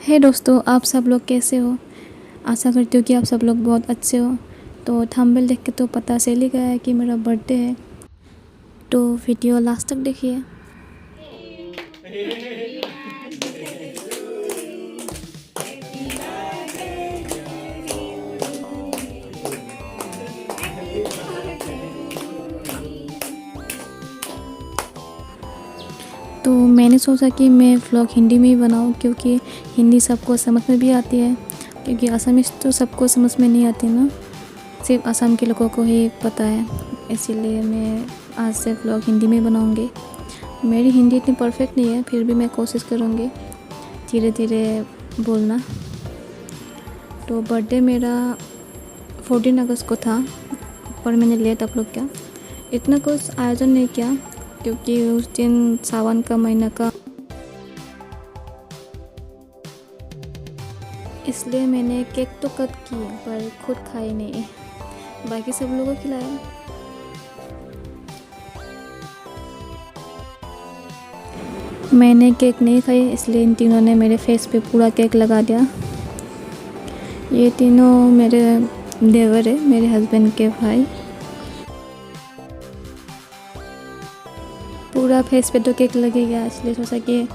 हे दोस्तों, आप सब लोग कैसे हो। आशा करती हूँ कि आप सब लोग बहुत अच्छे हो। तो थंबनेल देख के तो पता चल ही गया है कि मेरा बर्थडे है, तो वीडियो लास्ट तक देखिए। तो मैंने सोचा कि मैं व्लॉग हिंदी में ही बनाऊँ, क्योंकि हिंदी सबको समझ में भी आती है, क्योंकि असमीज़ तो सबको समझ में नहीं आती ना, सिर्फ असम के लोगों को ही पता है। इसीलिए मैं आज से व्लॉग हिंदी में बनाऊँगी। मेरी हिंदी इतनी परफेक्ट नहीं है, फिर भी मैं कोशिश करूँगी धीरे धीरे बोलना। तो बर्थडे मेरा 14 अगस्त को था, पर मैंने लेट अपलोड किया। इतना कुछ आयोजन नहीं किया, क्योंकि उस दिन सावन का महीना का, इसलिए मैंने केक तो कट किए पर खुद खाई नहीं, बाकी सब लोगों को खिलाया। मैंने केक नहीं खाई, इसलिए इन तीनों ने मेरे फेस पे पूरा केक लगा दिया। ये तीनों मेरे देवर है, मेरे हस्बैंड के भाई। पूरा फेस पे तो केक लगे गया, इसलिए सोचा कि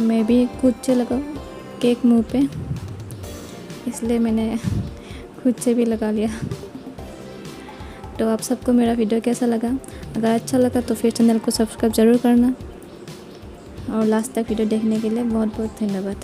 मैं भी खुद से लगाऊं केक मुंह पे, इसलिए मैंने खुद से भी लगा लिया। तो आप सबको मेरा वीडियो कैसा लगा? अगर अच्छा लगा तो फिर चैनल को सब्सक्राइब ज़रूर करना, और लास्ट तक वीडियो देखने के लिए बहुत बहुत धन्यवाद।